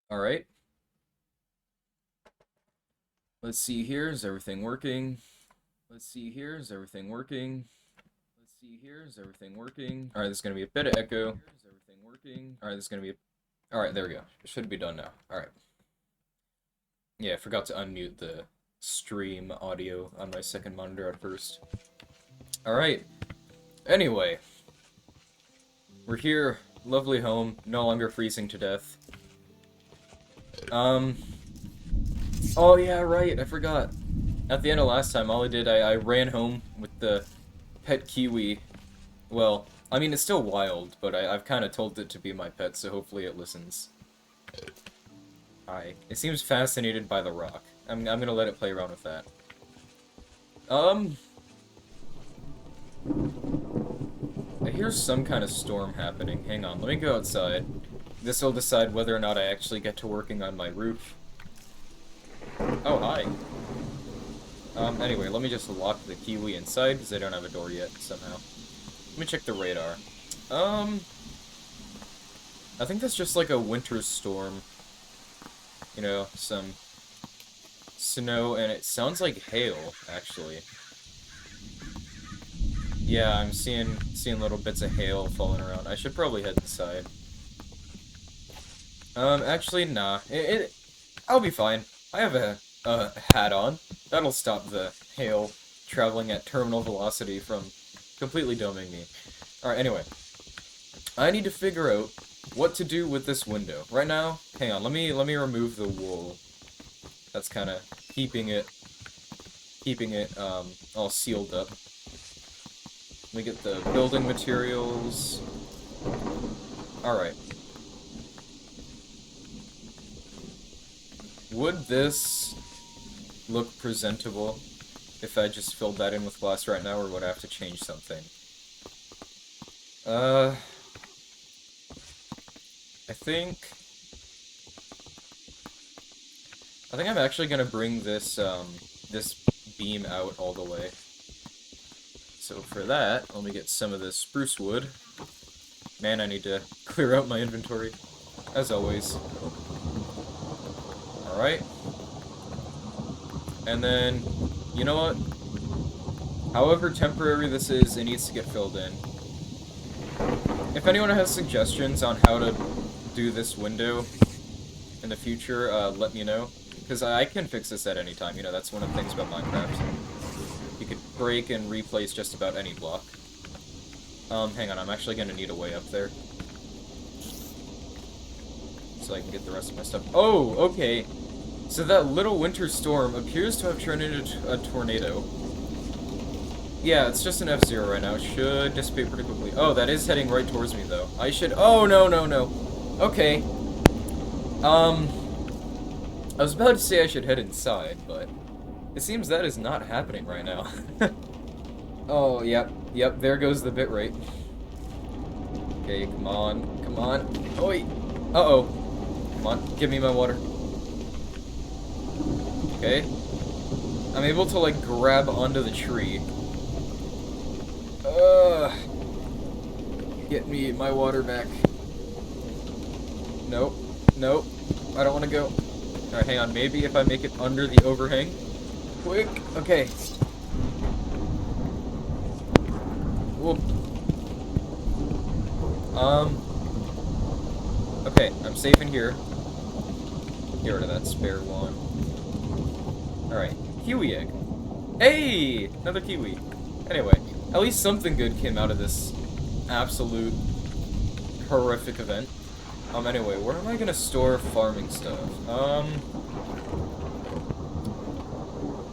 Alright, let's see here. Is everything working? Let's see here. Is everything working? Let's see here. Is everything working? Alright, there's gonna be a bit of echo. Is everything working? Alright, there's gonna be a... Alright, there we go. It should be done now. Alright. Yeah, I forgot to unmute the stream audio on my second monitor at first. Alright. Anyway. We're here. Lovely home. No longer freezing to death. Oh yeah, right, I forgot. At the end of last time, all I did, I ran home with the pet kiwi. Well, I mean, it's still wild, but I've kind of told it to be my pet, so hopefully it listens. Hi. It seems fascinated by the rock. I'm gonna let it play around with that. I hear some kind of storm happening. Hang on, let me go outside. This will decide whether or not I actually get to working on my roof. Oh, hi. Anyway, let me just lock the kiwi inside, because I don't have a door yet, somehow. Let me check the radar. I think that's just like a winter storm. You know, some snow, and it sounds like hail, actually. Yeah, I'm seeing little bits of hail falling around. I should probably head inside. Actually, nah. I'll be fine. I have a hat on. That'll stop the hail traveling at terminal velocity from completely doming me. Alright, anyway. I need to figure out what to do with this window. Right now, hang on, let me remove the wool. That's kind of keeping it all sealed up. Let me get the building materials. Alright. Would this look presentable if I just filled that in with glass right now, or would I have to change something? I think I'm actually gonna bring this, this beam out all the way. So for that, let me get some of this spruce wood. Man, I need to clear out my inventory, as always. Alright. And then, you know what? However temporary this is, it needs to get filled in. If anyone has suggestions on how to do this window in the future, let me know. Because I can fix this at any time, you know, that's one of the things about Minecraft. You could break and replace just about any block. Hang on, I'm actually gonna need a way up there. So I can get the rest of my stuff. Oh, okay. So that little winter storm appears to have turned into a tornado. Yeah, it's just an F-Zero right now. It should dissipate pretty quickly. Oh, that is heading right towards me, though. I should... Oh, no, no, no. Okay. I was about to say I should head inside, but it seems that is not happening right now. Oh, yep. Yep, there goes the bitrate. Okay, come on. Come on. Oh, wait. Uh-oh. Come on, give me my water. Okay. I'm able to, like, grab onto the tree. Get me my water back. Nope. Nope. I don't want to go. Alright, hang on. Maybe if I make it under the overhang. Quick. Okay. Whoop. Okay, I'm safe in here. Get rid of that spare one. Alright. Kiwi egg. Hey! Another kiwi. Anyway, at least something good came out of this absolute horrific event. Anyway, where am I gonna store farming stuff?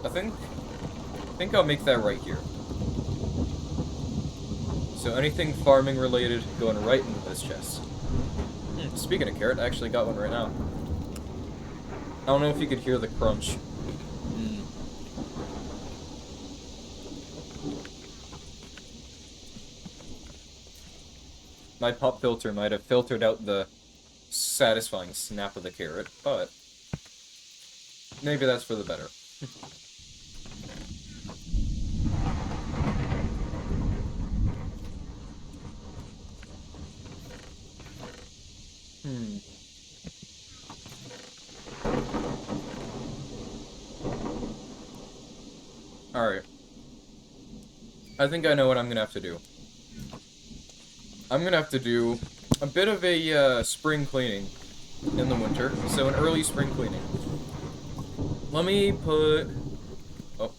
I think I'll make that right here. So anything farming related going right into this chest. Speaking of carrot, I actually got one right now. I don't know if you could hear the crunch. My pop filter might have filtered out the satisfying snap of the carrot, but maybe that's for the better. I think I know what I'm gonna have to do. I'm gonna have to do a bit of a spring cleaning in the winter, so an early spring cleaning. Let me put... Oh.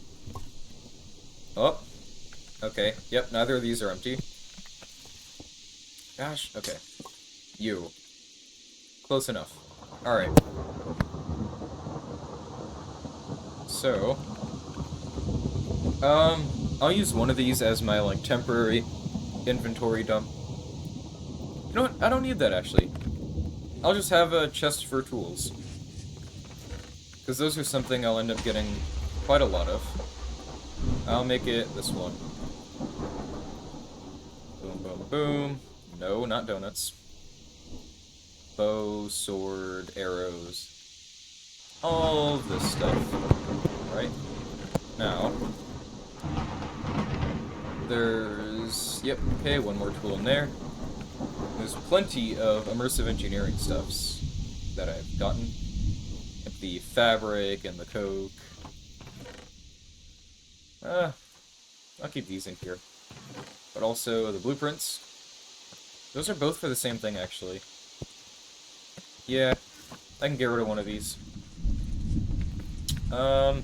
Oh. Okay, yep, neither of these are empty. Gosh, okay. You. Close enough. Alright. So... I'll use one of these as my, like, temporary inventory dump. You know what? I don't need that, actually. I'll just have a chest for tools. Because those are something I'll end up getting quite a lot of. I'll make it this one. Boom, boom, boom. No, not donuts. Bow, sword, arrows. All this stuff. Right? Now, there's... Yep, okay, one more tool in there. There's plenty of immersive engineering stuffs that I've gotten. Like the fabric and the coke. I'll keep these in here. But also the blueprints. Those are both for the same thing, actually. Yeah, I can get rid of one of these. I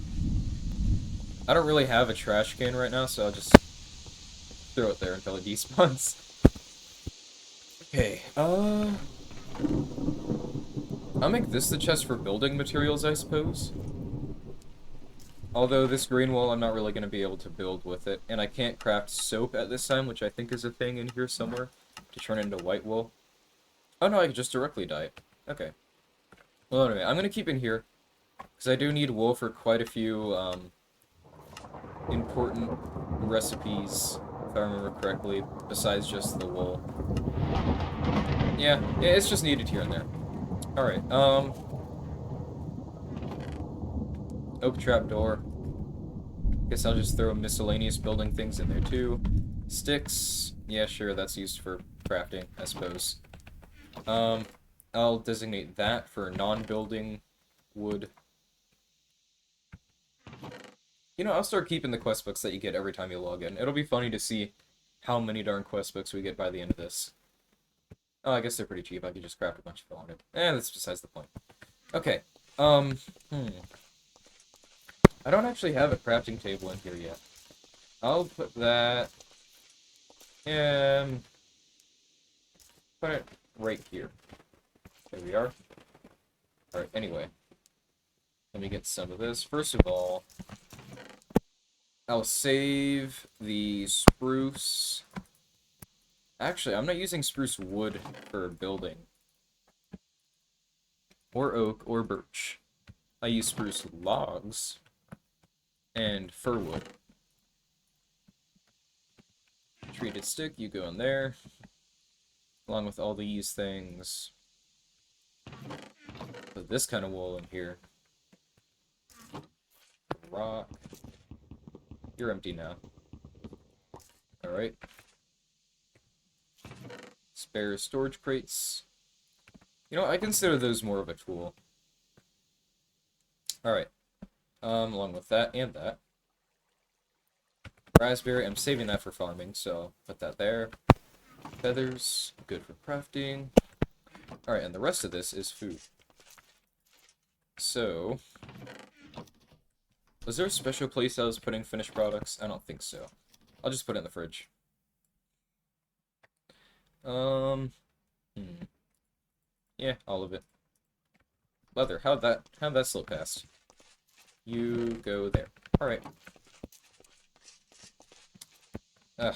don't really have a trash can right now, so I'll just throw it there until it despawns. Okay, I'll make this the chest for building materials, I suppose. Although this green wool, I'm not really going to be able to build with it, and I can't craft soap at this time, which I think is a thing in here somewhere, to turn into white wool. Oh no, I can just directly dye it. Okay. Well, anyway, I'm going to keep in here, because I do need wool for quite a few, important recipes, if I remember correctly, besides just the wool. Yeah, it's just needed here and there. Alright, oak trapdoor. Guess I'll just throw miscellaneous building things in there too. Sticks. Yeah, sure, that's used for crafting, I suppose. I'll designate that for non-building wood. You know, I'll start keeping the quest books that you get every time you log in. It'll be funny to see how many darn quest books we get by the end of this. Oh, I guess they're pretty cheap. I could just craft a bunch if I wanted. That's besides the point. Okay. I don't actually have a crafting table in here yet. I'll put that... put it right here. There we are. Alright, anyway. Let me get some of this. First of all, I'll save the spruce... Actually, I'm not using spruce wood for building. Or oak, or birch. I use spruce logs and fir wood. Treated stick, you go in there. Along with all these things. Put this kind of wool in here. Rock. You're empty now. Alright. Spare storage crates. You know, I consider those more of a tool. Alright. Along with that and that. Raspberry, I'm saving that for farming, so put that there. Feathers, good for crafting. Alright, and the rest of this is food. So... was there a special place I was putting finished products? I don't think so. I'll just put it in the fridge. Yeah, all of it. Leather, how'd that slip past? You go there. Alright. Ugh.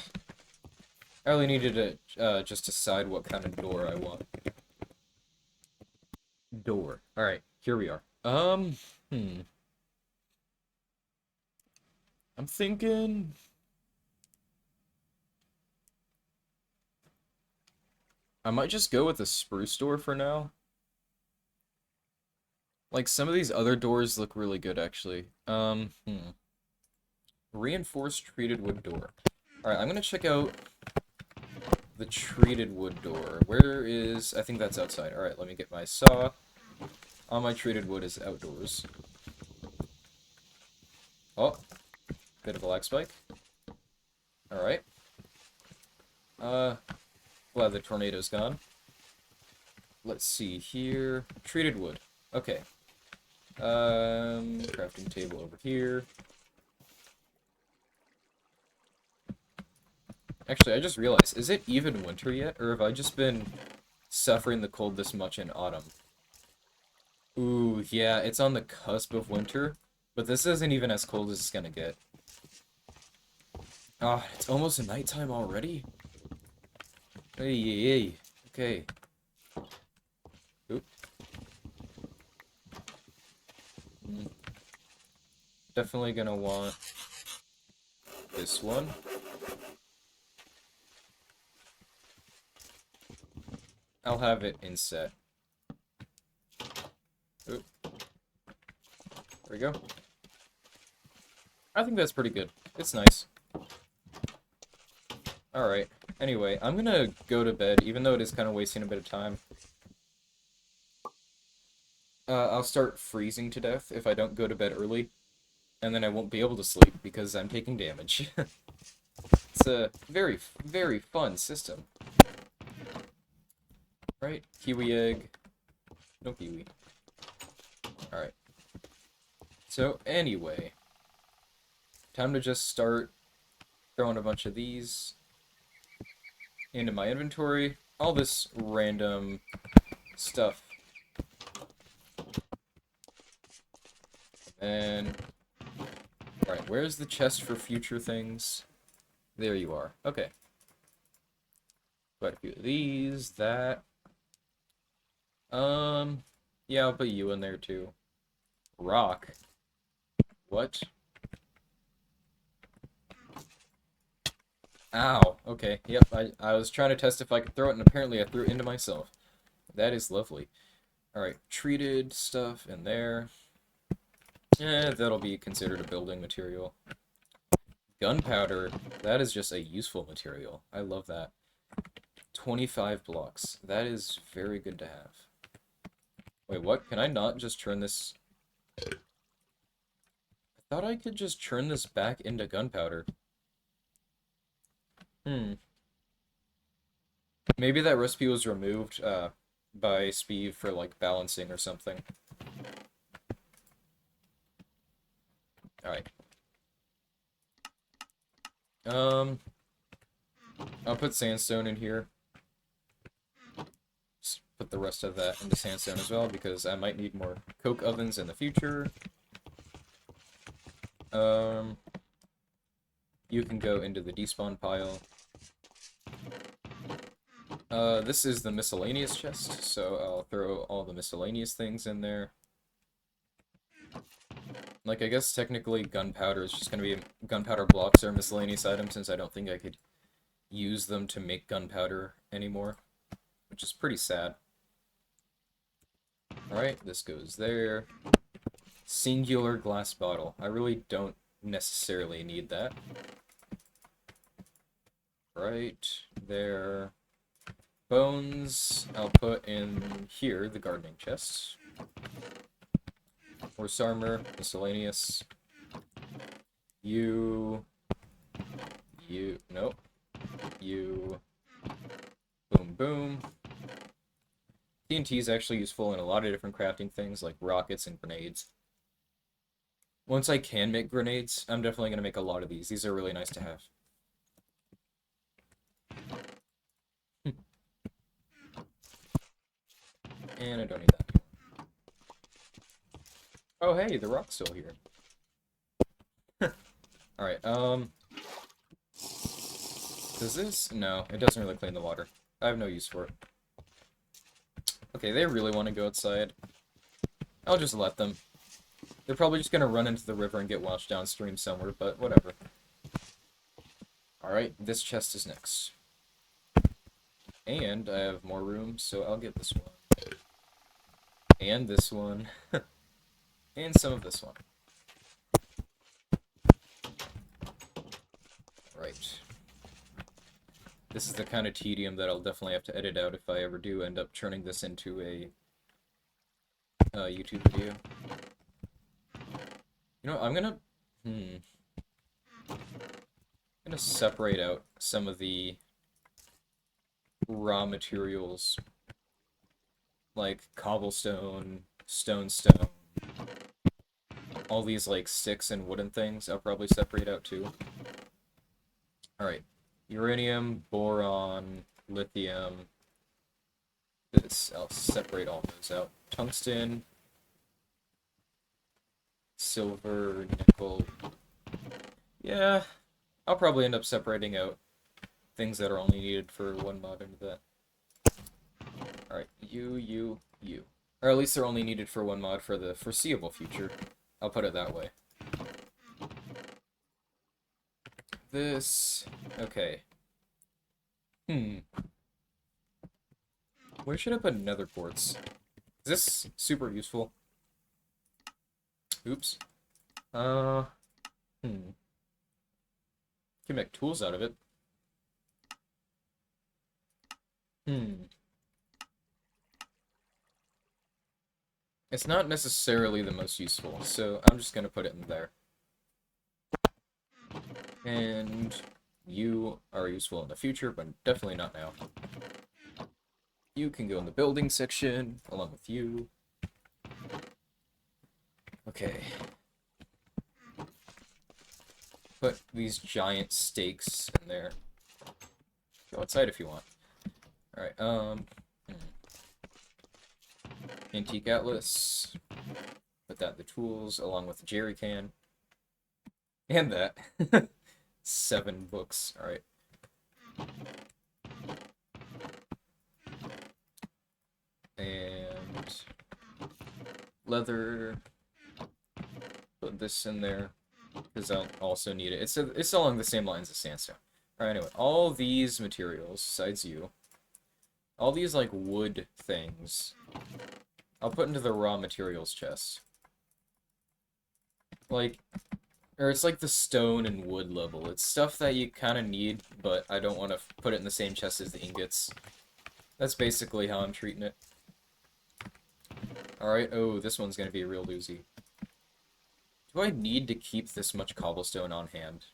I really needed to, just decide what kind of door I want. Door. Alright, here we are. I'm thinking... I might just go with the spruce door for now. Like, some of these other doors look really good, actually. Reinforced treated wood door. Alright, I'm gonna check out the treated wood door. Where is... I think that's outside. Alright, let me get my saw. All my treated wood is outdoors. Oh. Bit of a lag spike. Alright. Glad the tornado's gone. Let's see here. Treated wood. Okay. Crafting table over here. Actually, I just realized, is it even winter yet? Or have I just been suffering the cold this much in autumn? Ooh, yeah, it's on the cusp of winter. But this isn't even as cold as it's gonna get. Ah, it's almost nighttime already? Hey, hey, hey. Okay. Oop. Definitely gonna want this one. I'll have it inset. Oop. There we go. I think that's pretty good. It's nice. Alright. Anyway, I'm gonna go to bed, even though it is kind of wasting a bit of time. I'll start freezing to death if I don't go to bed early. And then I won't be able to sleep because I'm taking damage. It's a very, very fun system. Right? Kiwi egg. No kiwi. Alright. So, anyway. Time to just start throwing a bunch of these into my inventory. All this random stuff. And... Alright, where's the chest for future things? There you are. Okay. Quite a few of these, that. Yeah, I'll put you in there too. Rock. What? Ow. Okay, yep, I was trying to test if I could throw it, and apparently I threw it into myself. That is lovely. Alright, treated stuff in there. That'll be considered a building material. Gunpowder, that is just a useful material. I love that. 25 blocks. That is very good to have. Wait, what? Can I not just turn this... I thought I could just turn this back into gunpowder. Maybe that recipe was removed by Sbeve for, like, balancing or something. Alright. I'll put sandstone in here. Just put the rest of that into sandstone as well, because I might need more coke ovens in the future. You can go into the despawn pile. This is the miscellaneous chest, so I'll throw all the miscellaneous things in there. Like, I guess technically gunpowder is just gonna be gunpowder blocks or miscellaneous items, since I don't think I could use them to make gunpowder anymore, which is pretty sad. Alright, this goes there. Singular glass bottle. I really don't necessarily need that. Right there. Bones, I'll put in here, the gardening chest. Horse armor, miscellaneous. Nope. Boom, boom. TNT is actually useful in a lot of different crafting things, like rockets and grenades. Once I can make grenades, I'm definitely going to make a lot of these. These are really nice to have. And I don't need that anymore. Oh, hey, the rock's still here. Alright, does this? No, it doesn't really clean the water. I have no use for it. Okay, they really want to go outside. I'll just let them. They're probably just gonna run into the river and get washed downstream somewhere, but whatever. Alright, this chest is next. And I have more room, so I'll get this one. And this one. And some of this one. Right. This is the kind of tedium that I'll definitely have to edit out if I ever do end up turning this into a YouTube video. You know, I'm gonna gonna separate out some of the raw materials, like cobblestone, stone, all these like sticks and wooden things. I'll probably separate out too. All right, uranium, boron, lithium. This, I'll separate all those out. Tungsten, silver, nickel. Yeah, I'll probably end up separating out things that are only needed for one mod into that. Alright, you. Or at least they're only needed for one mod for the foreseeable future. I'll put it that way. This... okay. Where should I put nether quartz? Is this super useful? Oops. Can make tools out of it. It's not necessarily the most useful, so I'm just gonna put it in there. And you are useful in the future, but definitely not now. You can go in the building section, along with you. Okay. Put these giant stakes in there. Go outside if you want. Alright, Antique Atlas. Put that in the tools, along with the jerry can. And that. 7 books, alright. And... leather. Put this in there, because I'll also need it. It's along the same lines as sandstone. Alright, anyway, all these materials, besides you, all these, like, wood things, I'll put into the raw materials chest. Like, or it's like the stone and wood level. It's stuff that you kind of need, but I don't want to put it in the same chest as the ingots. That's basically how I'm treating it. Alright, oh, this one's gonna be a real doozy. Do I need to keep this much cobblestone on hand?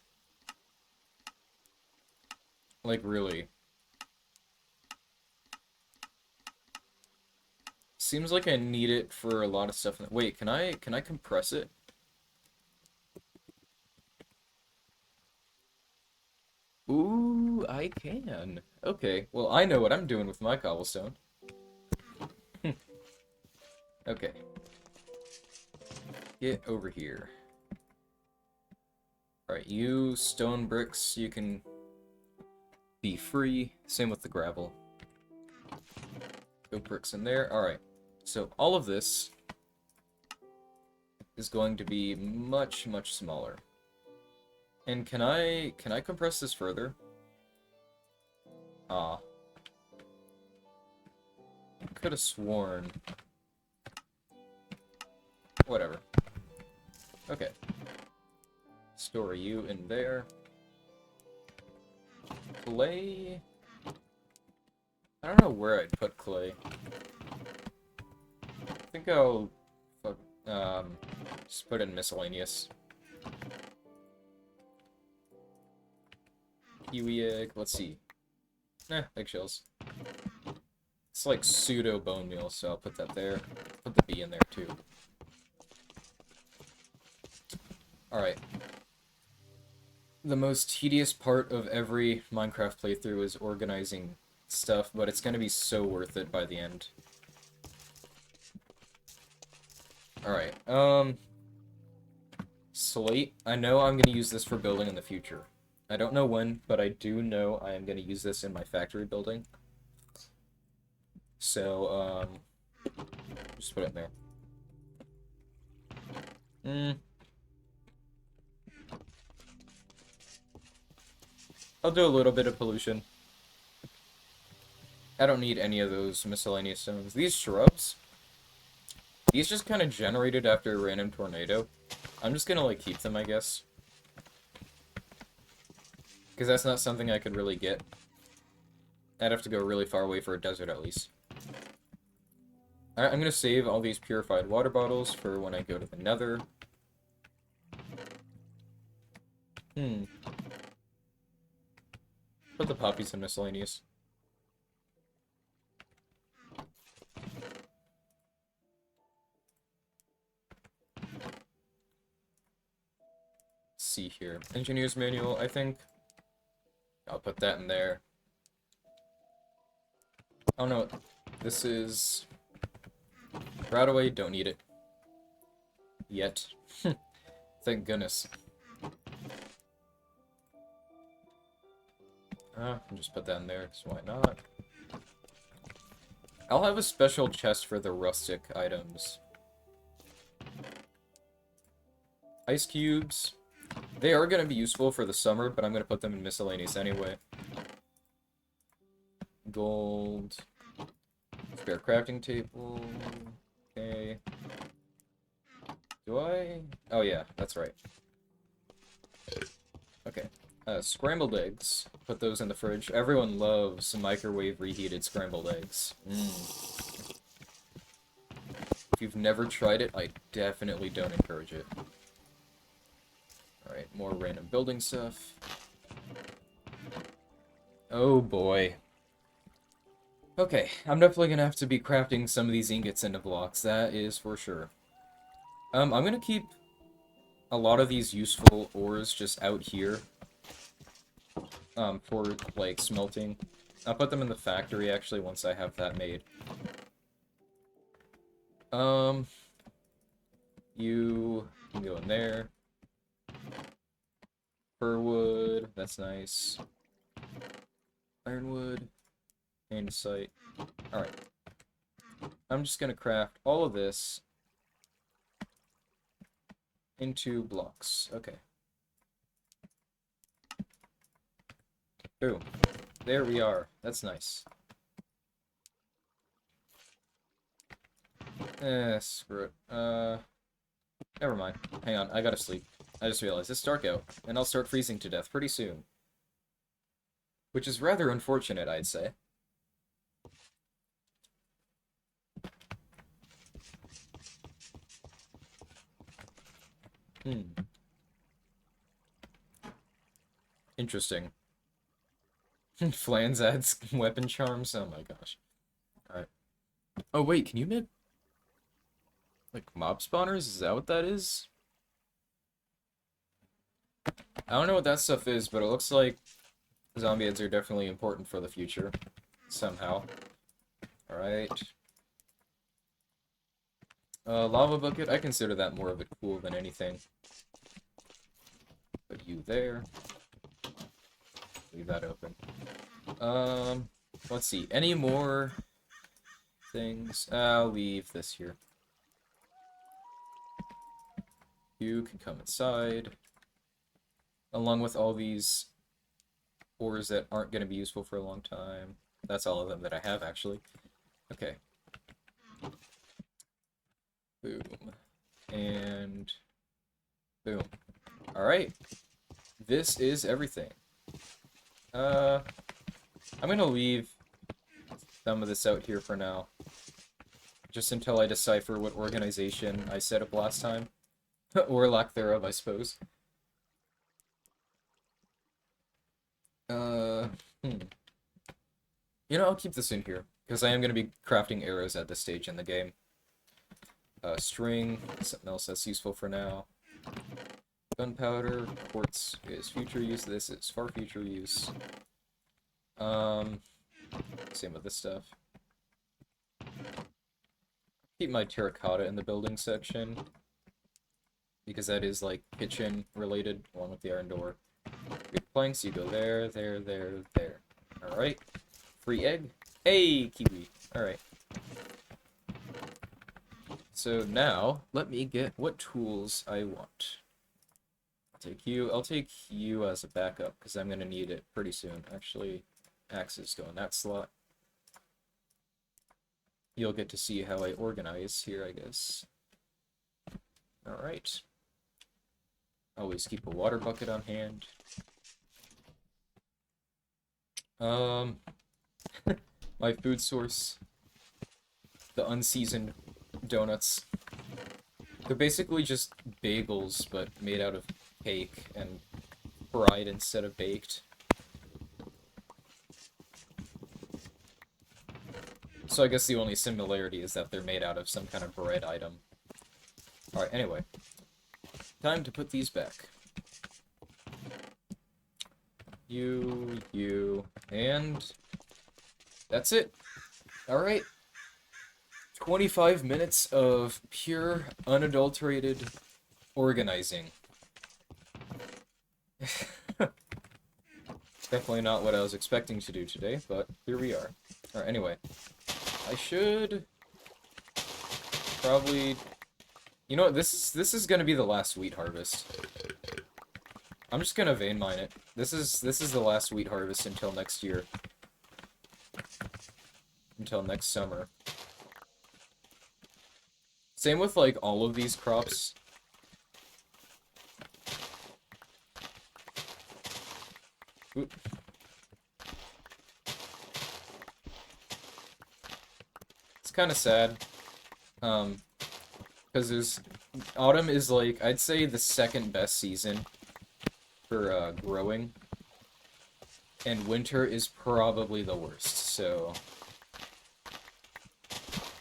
Like, really? Seems like I need it for a lot of stuff. Wait, can I compress it? Ooh, I can. Okay, well, I know what I'm doing with my cobblestone. Okay. Get over here. Alright, you stone bricks, you can be free. Same with the gravel. Go bricks in there. Alright. So all of this is going to be much, much smaller. And can I compress this further? Ah. Could have sworn. Whatever. Okay. Store you in there. Clay. I don't know where I'd put clay. I think I'll just put it in miscellaneous. Kiwi egg, let's see. Eggshells. It's like pseudo bone meal, so I'll put that there. Put the bee in there too. Alright. The most tedious part of every Minecraft playthrough is organizing stuff, but it's gonna be so worth it by the end. Alright, slate. I know I'm gonna use this for building in the future. I don't know when, but I do know I am gonna use this in my factory building. So, just put it in there. I'll do a little bit of pollution. I don't need any of those miscellaneous stones. These shrubs, these just kind of generated after a random tornado. I'm just gonna, like, keep them, I guess. Because that's not something I could really get. I'd have to go really far away for a desert, at least. Alright, I'm gonna save all these purified water bottles for when I go to the nether. put the poppies in miscellaneous. See here. Engineer's manual, I think. I'll put that in there. Oh no, this is... Right away, don't need it. Yet. Thank goodness. I'll just put that in there, because why not? I'll have a special chest for the rustic items. Ice cubes. They are going to be useful for the summer, but I'm going to put them in miscellaneous anyway. Gold. Spare crafting table. Okay. Do I? Oh yeah, that's right. Okay. Scrambled eggs. Put those in the fridge. Everyone loves microwave reheated scrambled eggs. If you've never tried it, I definitely don't encourage it. Alright, more random building stuff. Oh boy. Okay, I'm definitely gonna have to be crafting some of these ingots into blocks, that is for sure. I'm gonna keep a lot of these useful ores just out here. For, like, smelting. I'll put them in the factory, actually, once I have that made. You can go in there. Fir-wood, that's nice. Ironwood. Andesite. Alright. I'm just gonna craft all of this into blocks. Okay. Boom. There we are. That's nice. Screw it. Never mind. Hang on, I gotta sleep. I just realized it's dark out, and I'll start freezing to death pretty soon. Which is rather unfortunate, I'd say. Interesting. Flans adds weapon charms? Oh my gosh. Alright. Oh wait, can you make... like, mob spawners? Is that what that is? I don't know what that stuff is, but it looks like zombie heads are definitely important for the future. Somehow. Alright. Lava bucket, I consider that more of a tool than anything. Put you there. Leave that open. Let's see. Any more things? I'll leave this here. You can come inside. Along with all these ores that aren't going to be useful for a long time. That's all of them that I have, actually. Okay. Boom. And... boom. Alright. This is everything. I'm gonna leave some of this out here for now. Just until I decipher what organization I set up last time. Or lack thereof, I suppose. You know, I'll keep this in here, because I am going to be crafting arrows at this stage in the game. String, something else that's useful for now. Gunpowder, quartz is future use, this is far future use. Same with this stuff. Keep my terracotta in the building section, because that is, like, kitchen related, along with the iron door. Good planks, you go there, there, there, there. Alright. Free egg. Hey, kiwi. Alright. So now, let me get what tools I want. I'll take you as a backup, because I'm going to need it pretty soon. Actually, axes go in that slot. You'll get to see how I organize here, I guess. Alright. Always keep a water bucket on hand. My food source. The unseasoned donuts. They're basically just bagels, but made out of cake and fried instead of baked. So I guess the only similarity is that they're made out of some kind of bread item. Alright, anyway. Time to put these back. You, and... that's it. Alright. 25 minutes of pure, unadulterated organizing. Definitely not what I was expecting to do today, but here we are. Alright, anyway. I should... probably... you know what, this is gonna be the last wheat harvest. I'm just gonna vein mine it. This is the last wheat harvest until next year. Until next summer. Same with, like, all of these crops. Oop. It's kind of sad. Because autumn is, like, I'd say the second best season for, growing. And winter is probably the worst, so...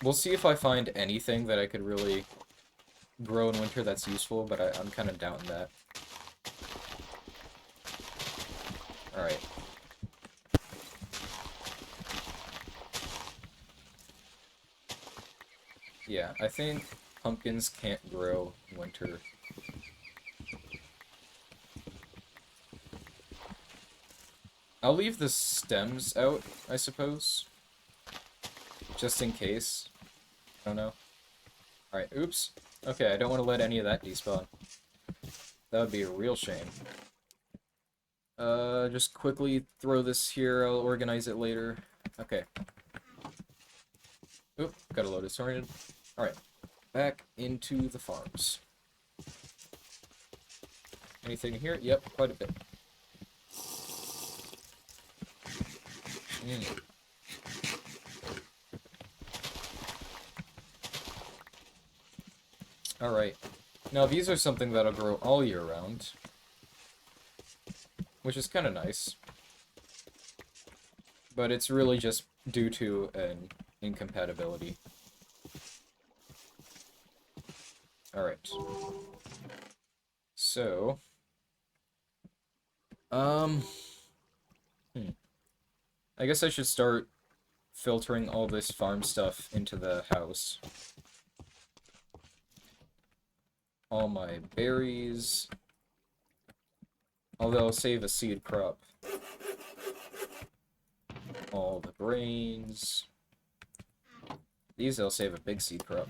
we'll see if I find anything that I could really grow in winter that's useful, but I'm kind of doubting that. Alright. Yeah, I think pumpkins can't grow in winter. I'll leave the stems out, I suppose. Just in case. I don't know. Alright, oops. Okay, I don't want to let any of that despawn. That would be a real shame. Just quickly throw this here, I'll organize it later. Okay. Oop, got a load disoriented. Alright, back into the farms. Anything here? Yep, quite a bit. Alright. Now, these are something that'll grow all year round. Which is kind of nice. But it's really just due to an incompatibility. Alright. So... I guess I should start filtering all this farm stuff into the house. All my berries. Although I'll save a seed crop. All the grains. These I'll save a big seed crop.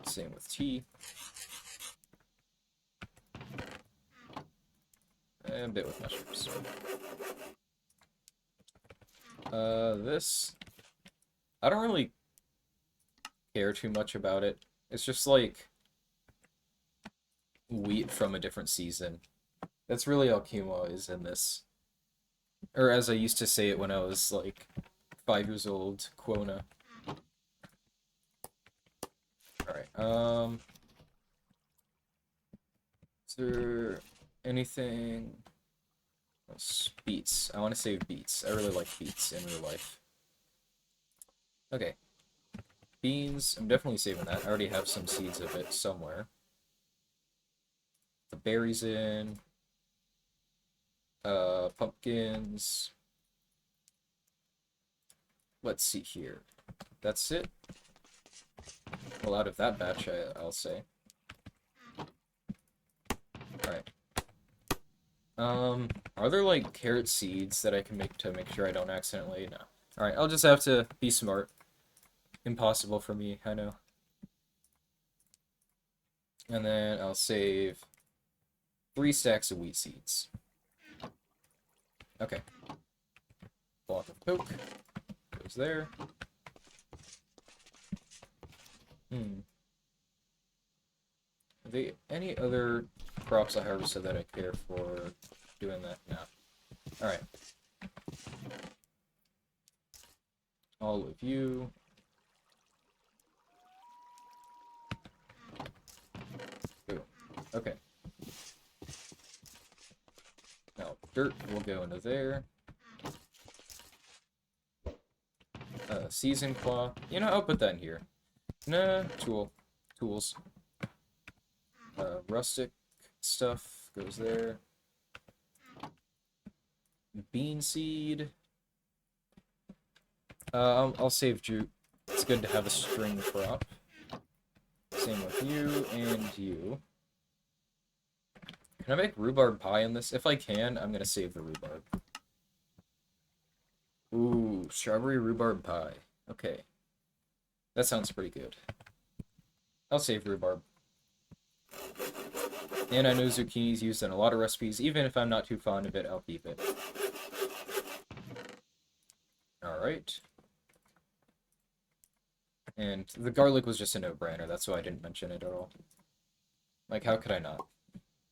Same with tea. And a bit with mushrooms. This... I don't really care too much about it. It's just like wheat from a different season. That's really all quinoa is in this. Or as I used to say it when I was like 5 years old, quona. Alright, is there anything else? Beets. I want to save beets. I really like beets in real life. Okay. Beans. I'm definitely saving that. I already have some seeds of it somewhere. The berries in. Pumpkins. Let's see here. That's it. Well, out of that batch, I'll say. Alright. Are there, like, carrot seeds that I can make to make sure I don't accidentally... No. Alright, I'll just have to be smart. Impossible for me, I know. And then I'll save 3 stacks of wheat seeds. Okay. Block of coke. Goes there. Are there any other crops I harvested that I care for doing that? No. Alright. All of you. Ooh. Okay. Now, dirt will go into there. season cloth. You know, I'll put that in here. Nah, tools. Rustic stuff goes there. Bean seed. I'll save jute. It's good to have a string crop. Same with you and you. Can I make rhubarb pie in this? If I can, I'm gonna save the rhubarb. Ooh, strawberry rhubarb pie. Okay. That sounds pretty good. I'll save rhubarb. And I know zucchini's used in a lot of recipes. Even if I'm not too fond of it, I'll keep it. Alright. And the garlic was just a no-brainer. That's why I didn't mention it at all. Like, how could I not?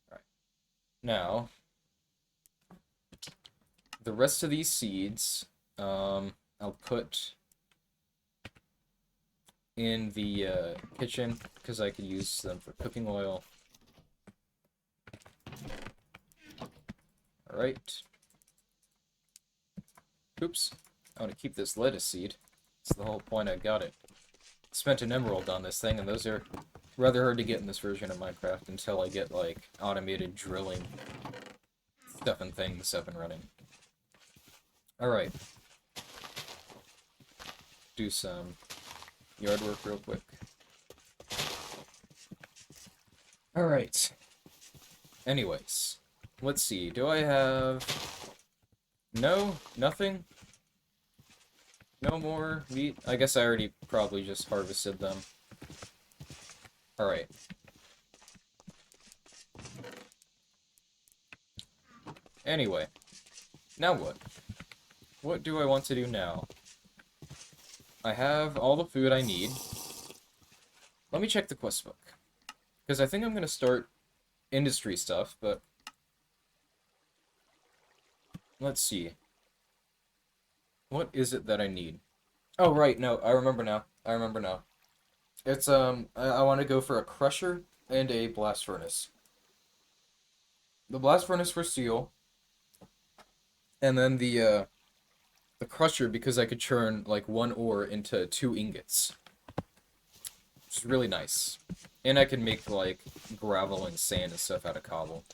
Alright. Now, the rest of these seeds, I'll put in the kitchen, because I could use them for cooking oil. Alright. Oops. I want to keep this lettuce seed. That's the whole point I got it. Spent an emerald on this thing, and those are rather hard to get in this version of Minecraft until I get, like, automated drilling stuff and things up and running. Alright. Do some yard work real quick. Alright. Anyways. Let's see. Do I have... No? Nothing? No more meat? I guess I already probably just harvested them. Alright. Anyway. Now what? What do I want to do now? I have all the food I need. Let me check the quest book. Because I think I'm going to start industry stuff, but... Let's see. What is it that I need? Oh, right, no, I remember now. It's, I want to go for a crusher and a blast furnace. The blast furnace for steel, and then the crusher because I could churn, like, one ore into 2 ingots. Which is really nice. And I can make, like, gravel and sand and stuff out of cobble.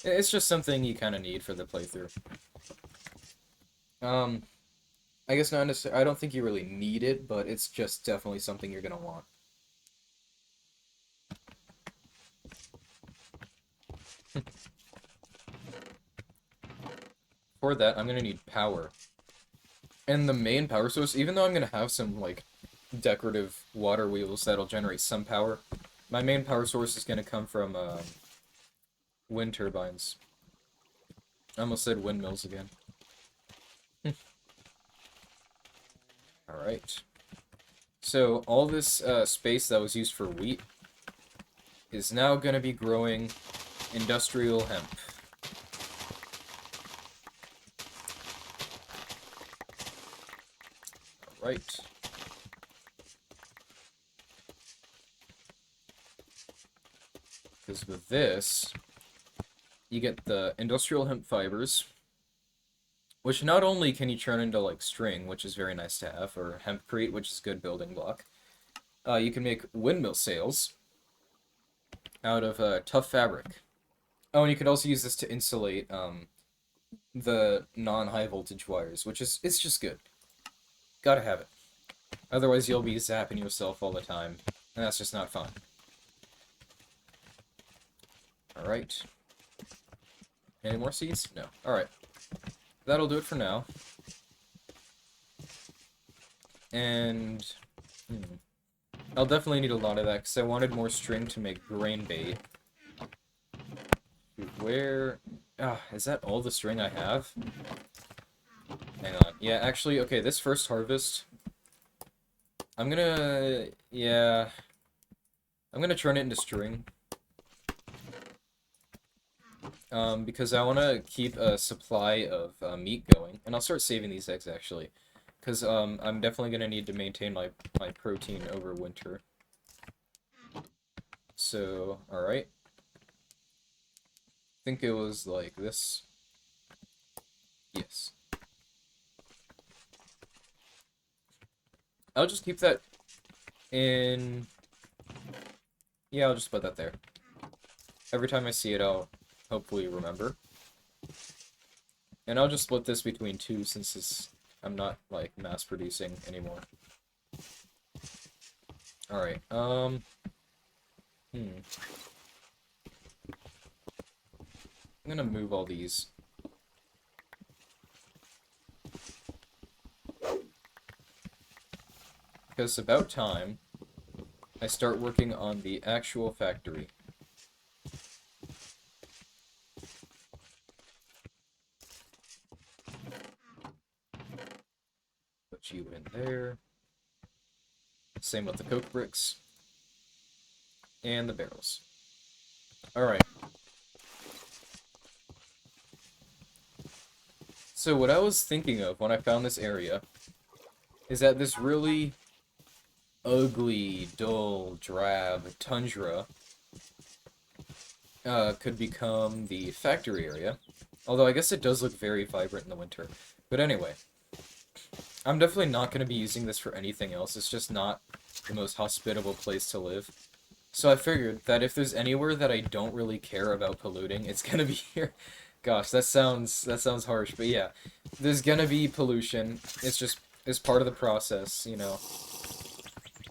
It's just something you kind of need for the playthrough. I guess not necessarily, I don't think you really need it, but it's just definitely something you're gonna want. For that, I'm gonna need power. And the main power source, even though I'm gonna have some, like, decorative water wheels that'll generate some power, my main power source is gonna come from, wind turbines. I almost said windmills again. Alright. So, all this space that was used for wheat is now going to be growing industrial hemp. Alright. Because with this, you get the industrial hemp fibers, which not only can you turn into, like, string, which is very nice to have, or hempcrete, which is a good building block, you can make windmill sails out of tough fabric. Oh, and you can also use this to insulate the non-high voltage wires, which is, it's just good. Gotta have it. Otherwise you'll be zapping yourself all the time, and that's just not fun. Alright. Any more seeds? No. Alright. That'll do it for now. And... I'll definitely need a lot of that, because I wanted more string to make grain bait. Where... is that all the string I have? Hang on. Yeah, actually, okay, this first harvest... I'm gonna... Yeah... I'm gonna turn it into string. Because I want to keep a supply of meat going. And I'll start saving these eggs, actually. Because I'm definitely going to need to maintain my protein over winter. So, alright. I think it was like this. Yes. I'll just keep that in... Yeah, I'll just put that there. Every time I see it, I'll hopefully remember. And I'll just split this between two since I'm not, like, mass-producing anymore. Alright, I'm gonna move all these. Because it's about time I start working on the actual factory. Put you in there. Same with the coke bricks. And the barrels. Alright. So what I was thinking of when I found this area is that this really ugly, dull, drab tundra could become the factory area. Although I guess it does look very vibrant in the winter. But anyway, I'm definitely not going to be using this for anything else. It's just not the most hospitable place to live. So I figured that if there's anywhere that I don't really care about polluting, it's going to be here. Gosh, that sounds harsh, but yeah. There's going to be pollution. It's part of the process, you know.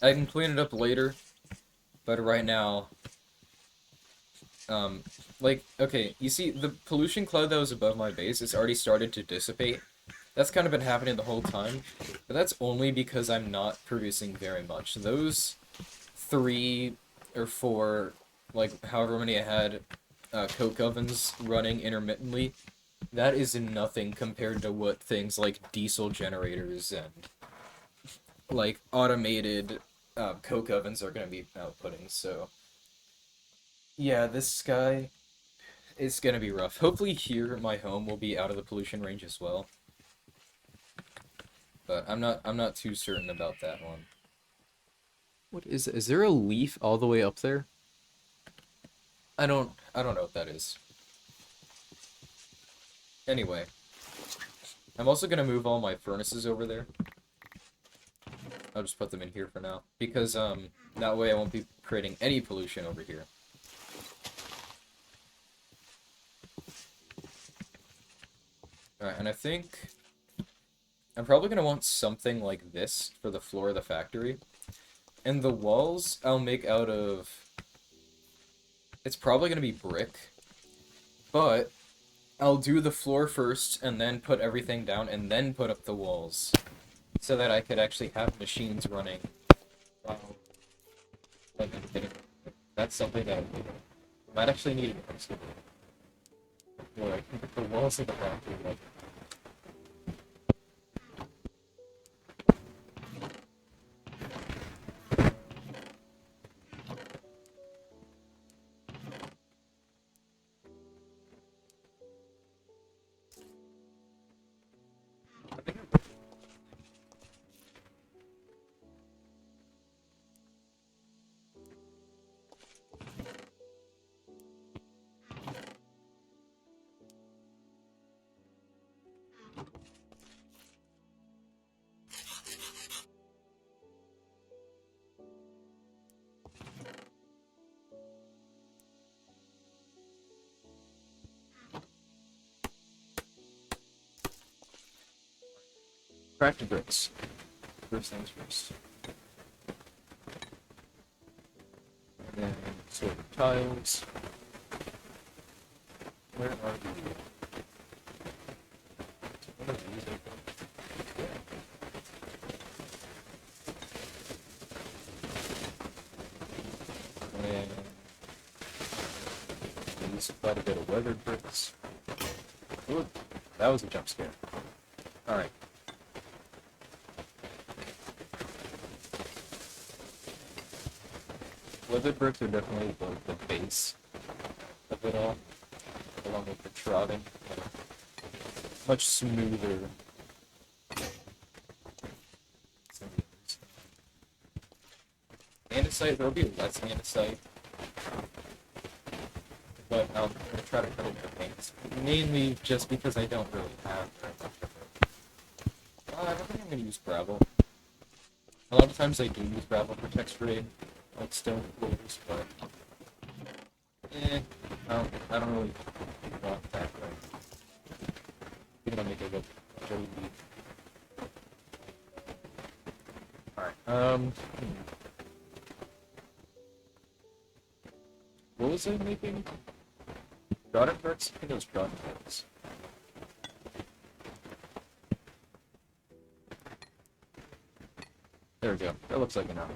I can clean it up later, but right now, like, okay, you see, the pollution cloud that was above my base, it's already started to dissipate. That's kind of been happening the whole time, but that's only because I'm not producing very much. Those 3 or 4, like, however many I had, coke ovens running intermittently, that is nothing compared to what things like diesel generators and, like, automated coke ovens are going to be outputting, so... Yeah, this sky is going to be rough. Hopefully here, my home will be out of the pollution range as well. But I'm not too certain about that one. What is there a leaf all the way up there? I don't know what that is. Anyway, I'm also gonna move all my furnaces over there. I'll just put them in here for now because that way I won't be creating any pollution over here. Alright, and I think I'm probably gonna want something like this for the floor of the factory. And the walls I'll make out of... It's probably gonna be brick, but I'll do the floor first and then put everything down and then put up the walls so that I could actually have machines running. Wow. Like, I'm kidding. That's something that I might actually need an excavator. Where I can put the walls of the factory like... Crack the bricks. First things first. And then sort of tiles. Where are the... What are these? And use quite a bit of weathered bricks. Ooh, that was a jump scare. Alright. Weathered bricks are definitely the base of it all, along with the trotting. Much smoother. Andesite, there'll be less andesite, but I'm going to try to cut it in paints. Mainly just because I don't really have very much of it. I don't think I'm going to use gravel. A lot of times I do use gravel for texturing, like stone floors, but I don't really want that. Right? You're gonna make it look really neat. Alright, what was I making? Garden parts? I think it was garden parts. There we go. That looks like enough.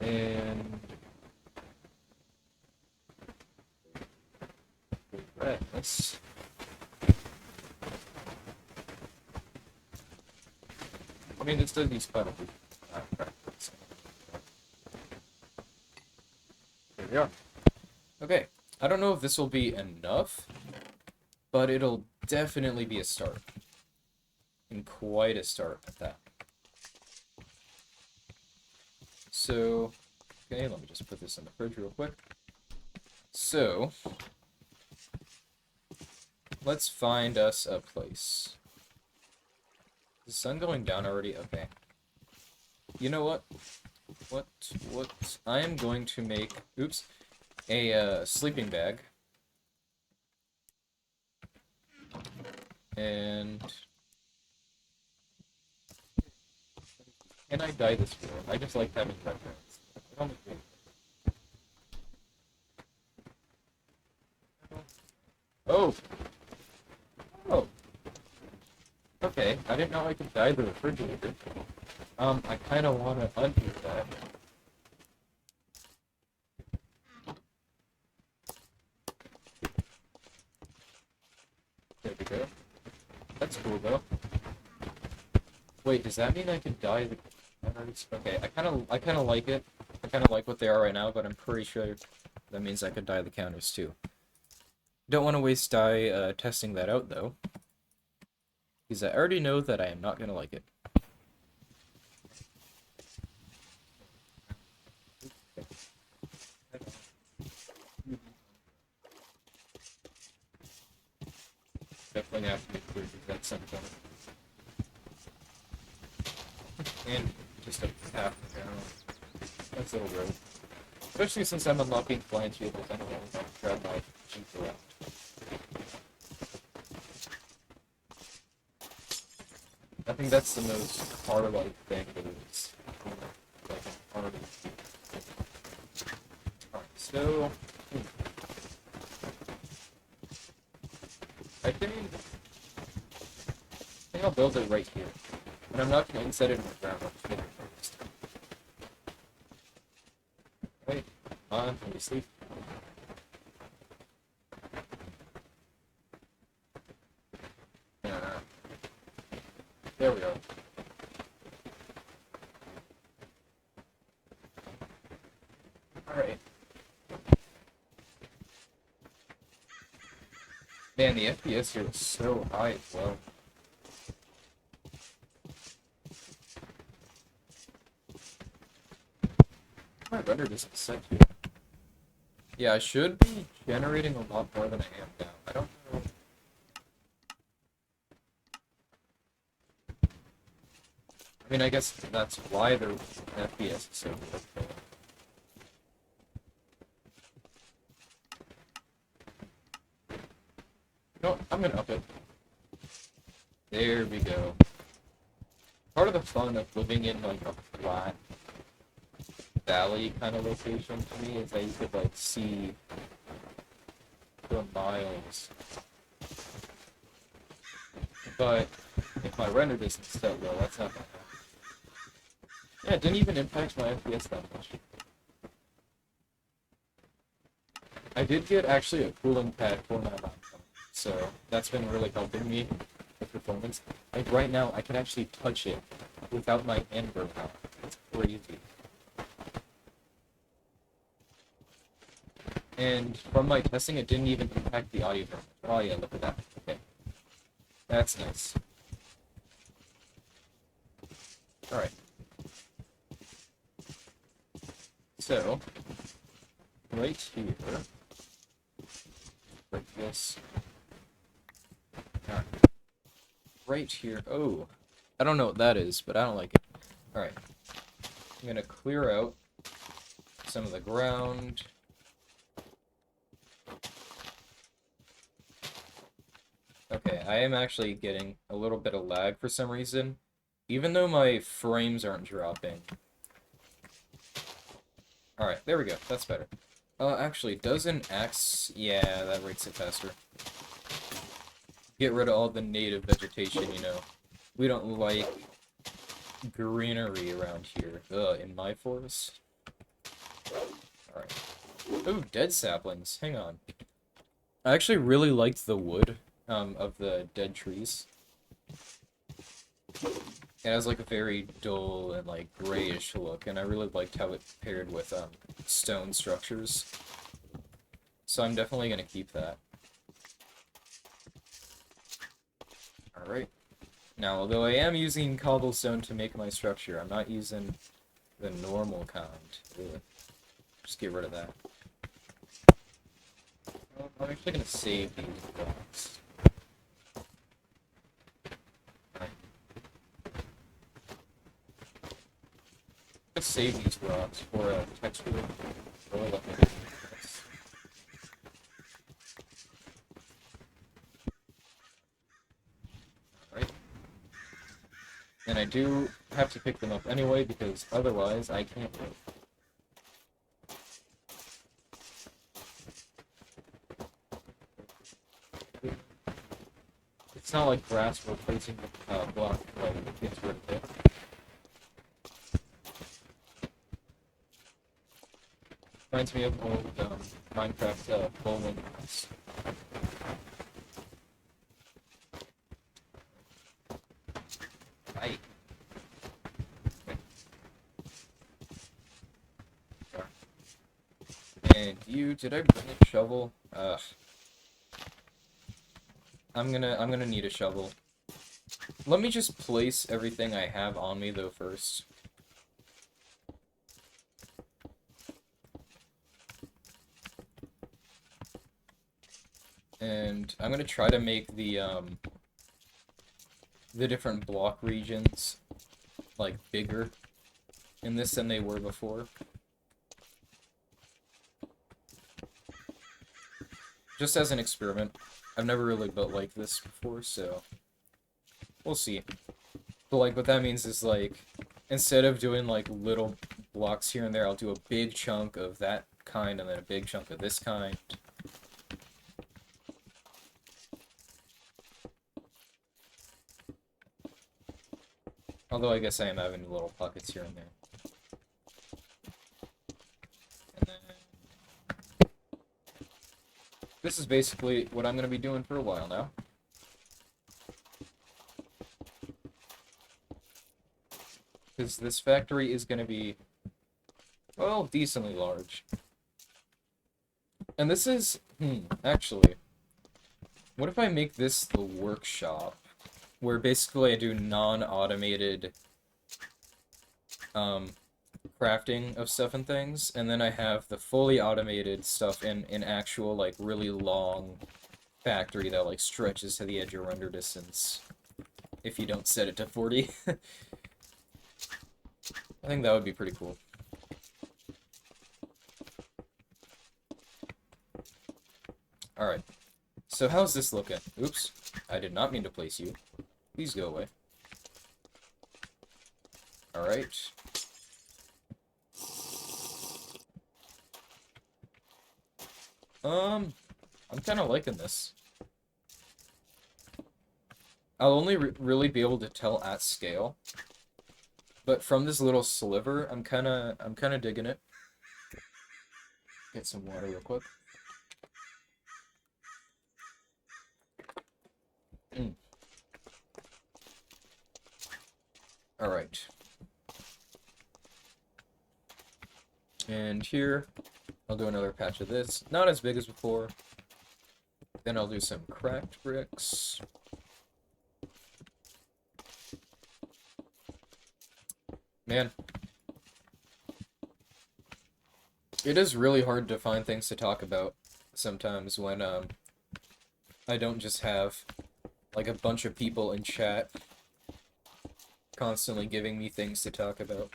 And right, let's. I mean, this does use quite a bit. There we are. Okay, I don't know if this will be enough, but it'll definitely be a start. And quite a start at that. So, okay, let me just put this in the fridge real quick. So, let's find us a place. Is the sun going down already? Okay. You know what? What? I am going to make, oops, a sleeping bag. And can I dye this for? I just like having reference. Oh! Oh! Okay, I didn't know I could dye the refrigerator. I kinda wanna undo that. There we go. That's cool though. Wait, does that mean I can dye the counters? Okay, I kinda like it. I kinda like what they are right now, but I'm pretty sure that means I could dye the counters too. Don't want to waste dye testing that out though, because I already know that I am not gonna like it. Definitely have to make sure that something on it. And just a half down. That's a little road. Especially since I'm unlocking flying vehicles, I don't want to grab my Jeep around. I think that's the most car-like thing that is like an art. Alright, so I think I'll build it right here. And I'm not going to set it in the ground. I'm just going to first. Wait, can you sleep? Yeah. There we go. Alright. Man, the FPS here is so high as well. My render isn't set here. Yeah, I should be generating a lot more than I am now. I don't know. I mean, I guess that's why the FPS is so good. No, I'm gonna up it. There we go. Part of the fun of living in like a flat valley kind of location to me is that you could like see for miles. But if my render distance is that low, that's not gonna happen. Yeah, it didn't even impact my FPS that much. I did get actually a cooling pad for my laptop, so that's been really helping me with performance. Like right now, I can actually touch it without my hand burning out. It's crazy. And from my testing, it didn't even impact the audio. Oh yeah, look at that. Okay. That's nice. Alright. So, right here, like this. Right here, oh, I don't know what that is, but I don't like it. Alright. I'm gonna clear out some of the ground. Okay, I am actually getting a little bit of lag for some reason, even though my frames aren't dropping. Alright, there we go. That's better. Actually, does an axe... Yeah, that makes it faster. Get rid of all the native vegetation, you know. We don't like greenery around here. In my forest. Alright. Ooh, dead saplings. Hang on. I actually really liked the wood, of the dead trees. It has, like, a very dull and, like, grayish look, and I really liked how it paired with, stone structures. So I'm definitely gonna keep that. Alright. Now, although I am using cobblestone to make my structure, I'm not using the normal kind. Ugh. Just get rid of that. I'm actually gonna save these blocks. Let's save these rocks for a texture. Alright. And I do have to pick them up anyway, because otherwise I can't live. It's not like grass replacing the block, like it gets rid of it. Reminds me of old Minecraft bowling grass. Right. And you, did I bring a shovel? Ugh. I'm gonna need a shovel. Let me just place everything I have on me though first. And I'm gonna try to make the different block regions like bigger in this than they were before. Just as an experiment. I've never really built like this before, so we'll see. But like what that means is like instead of doing like little blocks here and there, I'll do a big chunk of that kind and then a big chunk of this kind. Although I guess I am having little pockets here and there. And then this is basically what I'm going to be doing for a while now. Because this factory is going to be, well, decently large. And this is, actually, what if I make this the workshop? Where basically I do non-automated crafting of stuff and things, and then I have the fully automated stuff in an actual, like, really long factory that, like, stretches to the edge of render distance. If you don't set it to 40. I think that would be pretty cool. Alright. So how's this looking? Oops. I did not mean to place you. Please go away. Alright. I'm kind of liking this. I'll only really be able to tell at scale. But from this little sliver, I'm kind of digging it. Get some water real quick. Alright. And here, I'll do another patch of this. Not as big as before. Then I'll do some cracked bricks. Man. It is really hard to find things to talk about sometimes when, I don't just have, like, a bunch of people in chat constantly giving me things to talk about.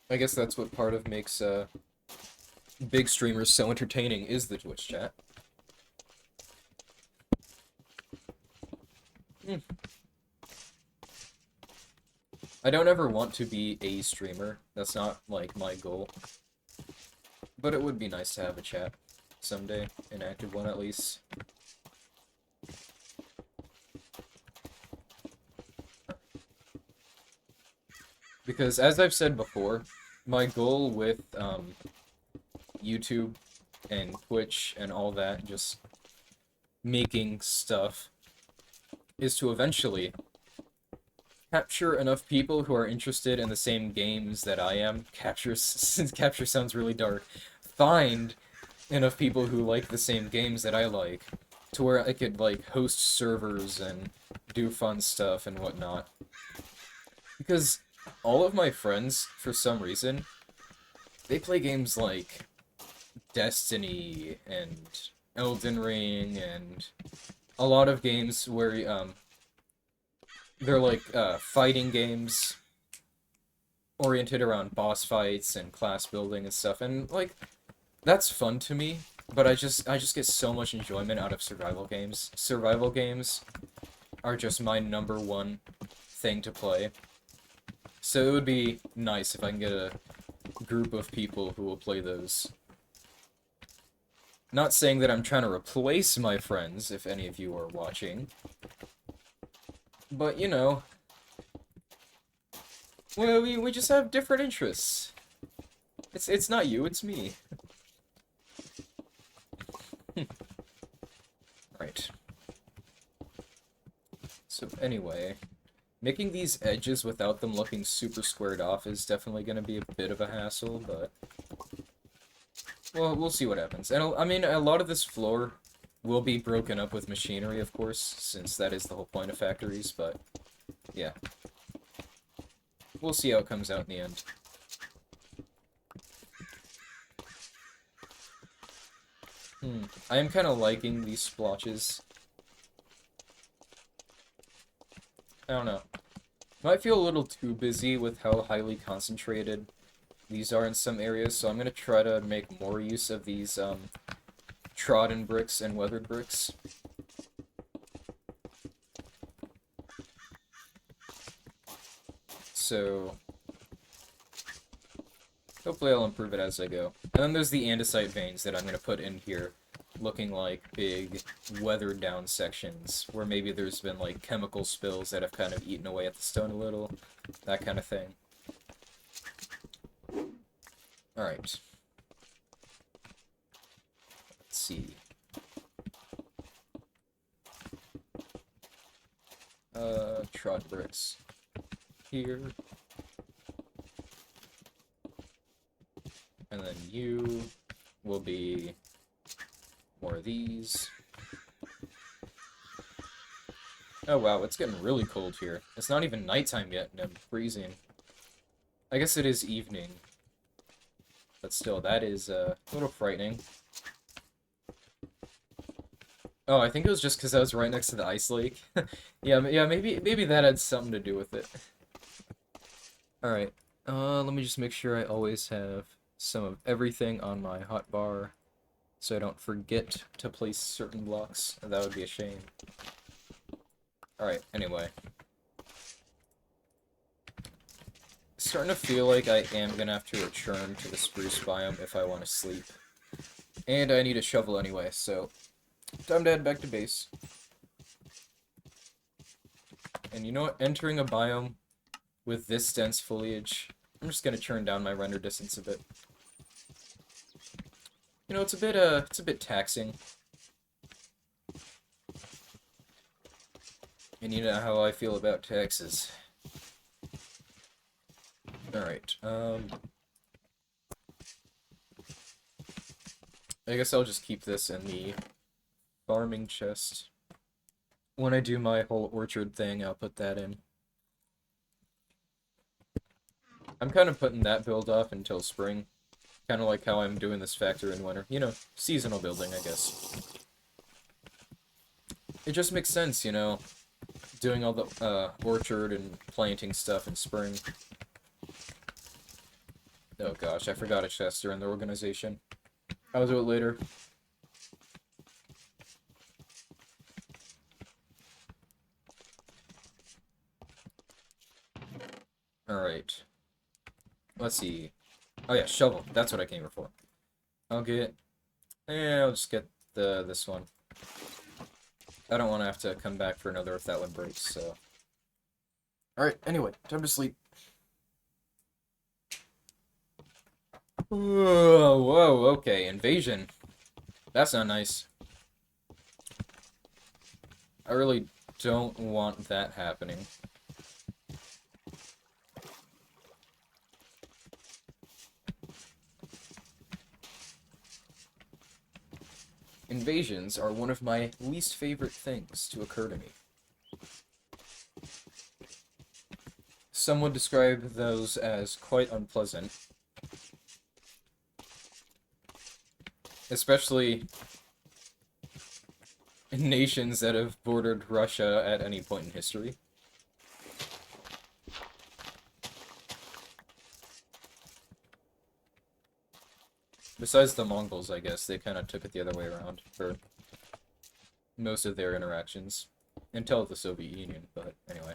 I guess that's what part of makes big streamers so entertaining is the Twitch chat. I don't ever want to be a streamer. That's not, like, my goal. But it would be nice to have a chat someday, an active one at least. Because, as I've said before, my goal with YouTube and Twitch and all that, just making stuff, is to eventually capture enough people who are interested in the same games that I am. Since capture sounds really dark. Find enough people who like the same games that I like, to where I could, like, host servers and do fun stuff and whatnot. Because all of my friends, for some reason, they play games like Destiny and Elden Ring and a lot of games where they're like fighting games oriented around boss fights and class building and stuff, and like that's fun to me, but I just get so much enjoyment out of survival games. Survival games are just my #1 thing to play. So it would be nice if I can get a group of people who will play those. Not saying that I'm trying to replace my friends, if any of you are watching. But, you know, well, we just have different interests. It's not you, it's me. Right. So anyway, making these edges without them looking super squared off is definitely going to be a bit of a hassle, but well, we'll see what happens. And I mean, a lot of this floor will be broken up with machinery, of course, since that is the whole point of factories, but yeah. We'll see how it comes out in the end. I am kind of liking these splotches. I don't know. Might feel a little too busy with how highly concentrated these are in some areas, so I'm going to try to make more use of these trodden bricks and weathered bricks. So hopefully I'll improve it as I go. And then there's the andesite veins that I'm going to put in here, looking like big weathered down sections, where maybe there's been like chemical spills that have kind of eaten away at the stone a little, that kind of thing. Alright. Let's see. Trod bricks. Here. And then you will be more of these. Oh wow, it's getting really cold here. It's not even nighttime yet, and I'm freezing. I guess it is evening. But still, that is a little frightening. Oh, I think it was just because I was right next to the ice lake. Yeah, maybe that had something to do with it. Alright, let me just make sure I always have some of everything on my hotbar, so I don't forget to place certain blocks. That would be a shame. Alright, anyway. Starting to feel like I am gonna have to return to the spruce biome if I want to sleep. And I need a shovel anyway, so time to head back to base. And you know what? Entering a biome with this dense foliage, I'm just gonna turn down my render distance a bit. You know, it's a bit taxing. And you know how I feel about taxes. Alright, I guess I'll just keep this in the farming chest. When I do my whole orchard thing, I'll put that in. I'm kind of putting that build off until spring. Kind of like how I'm doing this factory in winter. You know, seasonal building, I guess. it just makes sense, you know, doing all the orchard and planting stuff in spring. Oh gosh, I forgot a chest during the organization. I'll do it later. Alright. Let's see. Oh yeah, shovel. That's what I came here for. I'll just get this one. I don't want to have to come back for another if that one breaks, so. Alright, anyway, time to sleep. Whoa, okay, invasion. That's not nice. I really don't want that happening. Invasions are one of my least favorite things to occur to me. Some would describe those as quite unpleasant. Especially in nations that have bordered Russia at any point in history. Besides the Mongols, I guess, they kind of took it the other way around for most of their interactions. Until the Soviet Union, but anyway.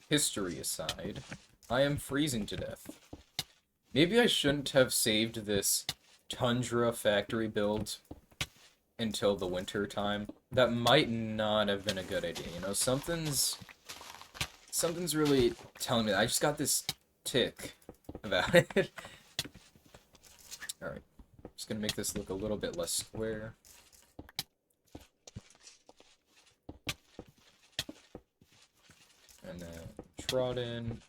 History aside, I am freezing to death. Maybe I shouldn't have saved this Tundra factory build until the winter time. That might not have been a good idea, you know? Something's really telling me that. I just got this tick about it. Alright. Just gonna make this look a little bit less square. And then trot in.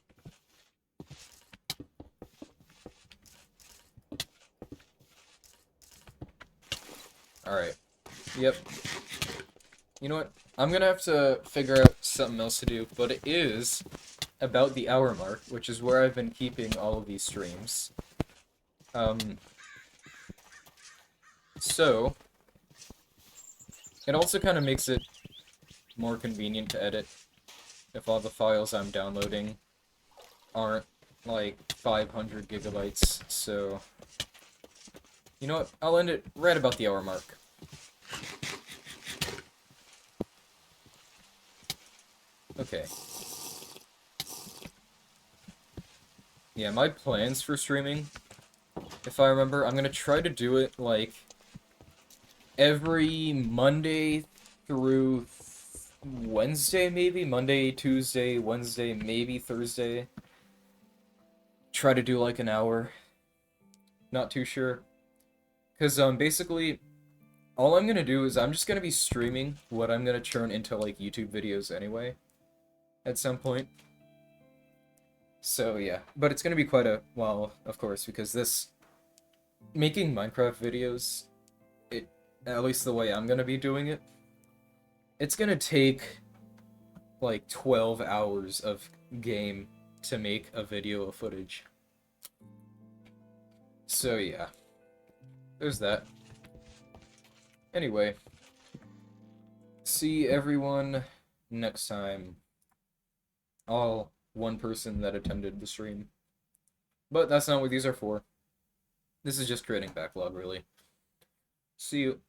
Alright. Yep. You know what? I'm gonna have to figure out something else to do, but it is about the hour mark, which is where I've been keeping all of these streams. So, it also kind of makes it more convenient to edit if all the files I'm downloading aren't like 500 gigabytes, so you know what? I'll end it right about the hour mark. Okay. Yeah, my plans for streaming, if I remember, I'm gonna try to do it, like, every Monday through Wednesday, maybe? Monday, Tuesday, Wednesday, maybe Thursday. Try to do, like, an hour. Not too sure. Because, basically, all I'm gonna do is I'm just gonna be streaming what I'm gonna turn into, like, YouTube videos anyway. At some point. So, yeah. But it's gonna be quite a while, of course, because this... Making Minecraft videos, at least the way I'm gonna be doing it, it's gonna take, like, 12 hours of game to make a video of footage. So, yeah. There's that. Anyway. See everyone next time. All one person that attended the stream. But that's not what these are for. This is just creating backlog, really. See you.